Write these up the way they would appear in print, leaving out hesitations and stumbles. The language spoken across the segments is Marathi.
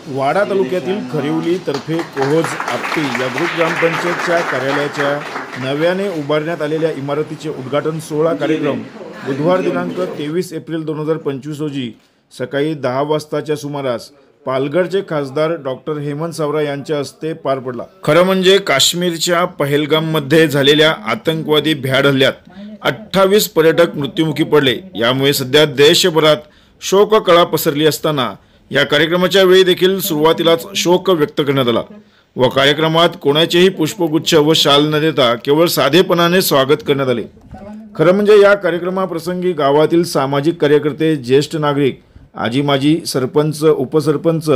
वाडा तालुक्यातील खरिवली तर्फे कोहोज आपटी या ग्रुप ग्रामपंचायतच्या कार्यालयाच्या नव्याने उभारण्यात आलेल्या इमारतीचे उद्घाटन सोहळा कार्यक्रम बुधवार दिनांक 23 एप्रिल 2025 रोजी सकाळी 10 वाजताच्या सुमारास पालघरचे खासदार डॉक्टर हेमंत सावरा यांच्या हस्ते पार पडला। खरं म्हणजे काश्मीरच्या पहलगाममध्ये झालेल्या आतंकवादी भ्याड हल्ल्यात 28 पर्यटक मृत्युमुखी पडले। यामुळे सध्या देशभरात शोककळा पसरली असताना या कार्यक्रमाच्या वेळी देखील सुरुवातीलाच शोक व्यक्त करण्यात आला व कार्यक्रमात कोणाचेही पुष्पगुच्छ व शाल न देता केवळ साधेपणाने स्वागत करण्यात आले। खरं म्हणजे या कार्यक्रमाप्रसंगी गावातील सामाजिक कार्यकर्ते, ज्येष्ठ नागरिक, आजी माजी, सरपंच, उपसरपंच,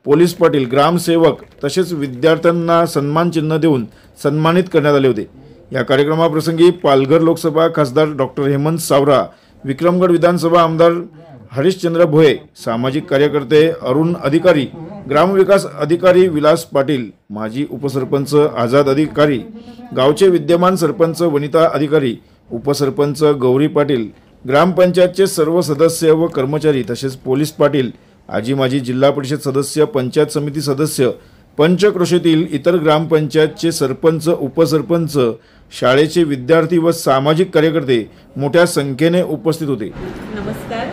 पोलीस पाटील, ग्रामसेवक तसेच विद्यार्थ्यांना सन्मान चिन्ह देऊन सन्मानित करण्यात आले होते। या कार्यक्रमाप्रसंगी पालघर लोकसभा खासदार डॉक्टर हेमंत सावरा, विक्रमगड विधानसभा आमदार हरिश्चंद्र भोये, सामाजिक कार्यकर्ते अरुण अधिकारी, ग्रामविकास अधिकारी विलास पाटील, माजी उपसरपंच आझाद अधिकारी, गावचे विद्यमान सरपंच वनिता अधिकारी, उपसरपंच गौरी पाटील, ग्रामपंचायतचे सर्व सदस्य व कर्मचारी तसेच पोलीस पाटील, आजी माजी, जिल्हा परिषद सदस्य, पंचायत समिती सदस्य, पंचक्रोशीतील इतर ग्रामपंचायतचे सरपंच, उपसरपंच, शाळेचे विद्यार्थी व सामाजिक कार्यकर्ते मोठ्या संख्येने उपस्थित होते। नमस्कार,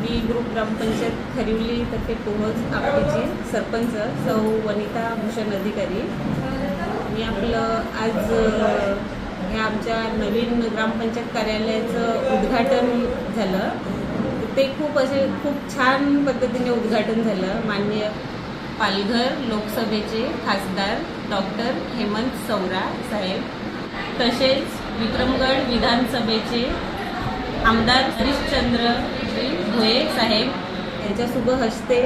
मी ग्रुप ग्रामपंचायत खरिवली तर्फे कोहोज आपटीची सरपंच सौ वनिता भूषण अधिकारी। मी आपलं आज ह्या आमच्या नवीन ग्रामपंचायत कार्यालयाचं उद्घाटन झालं। ते खूप छान पद्धतीने उद्घाटन झालं। माननीय पालघर लोकसभेचे खासदार डॉक्टर हेमंत सावरा साहेब, तसेच विक्रमगड विधानसभेचे आमदार हरिश्चंद्र भोये साहेब यांच्या शुभ हस्ते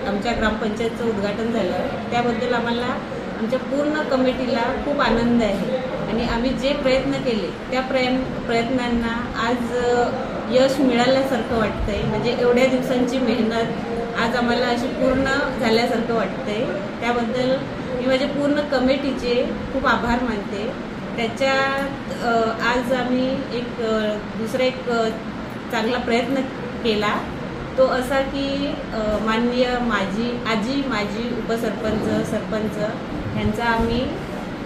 आमच्या ग्रामपंचायतचं उद्घाटन झालं। त्याबद्दल आम्हाला आमच्या पूर्ण कमिटीला खूप आनंद आहे आणि आम्ही जे प्रयत्न केले त्या प्रयत्नांना आज यश मिळाल्यासारखं वाटतंय। म्हणजे एवढ्या दिवसांची मेहनत आज आम्हाला अशी पूर्ण झाल्यासारखं वाटतंय। त्याबद्दल मी माझ्या पूर्ण कमिटीचे खूप आभार मानते। त्याच्यात आज आम्ही दुसरा चांगला प्रयत्न केला, तो असा की माननीय आजी माजी उपसरपंच, सरपंच यांचा आम्ही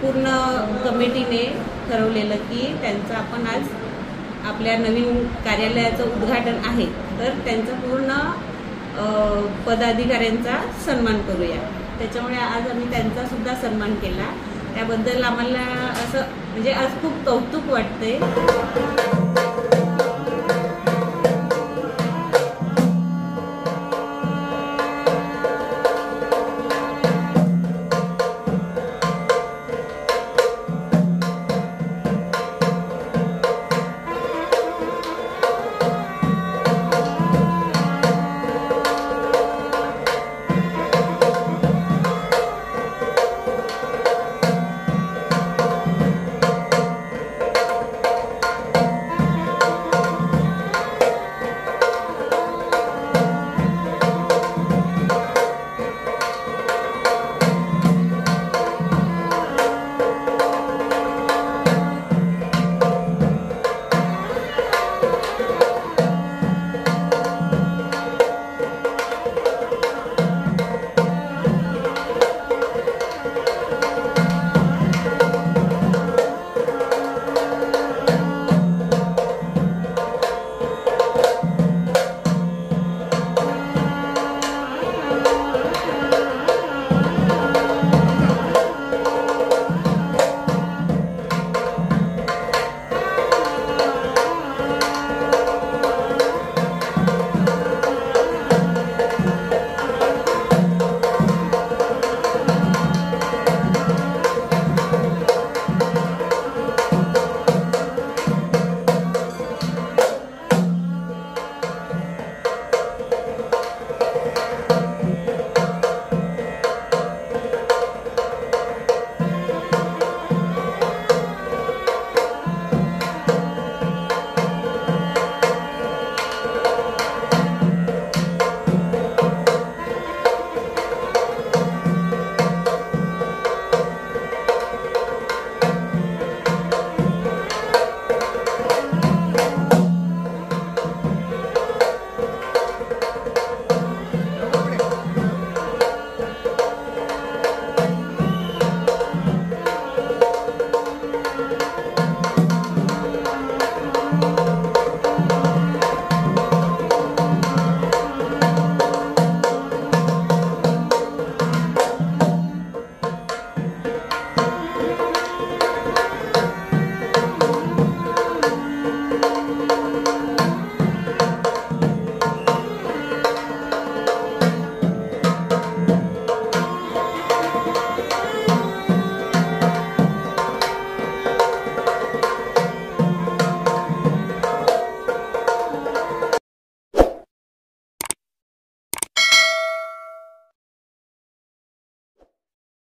पूर्ण कमिटीने ठरवलेलं की त्यांचं आपण आज आपल्या नवीन कार्यालयाचं उद्घाटन आहे तर त्यांचा पूर्ण पदाधिकाऱ्यांचा सन्मान करूया। त्याच्यामुळे आज आम्ही त्यांचा सुद्धा सन्मान केला। त्याबद्दल आम्हाला असं म्हणजे आज खूप कौतुक वाटते।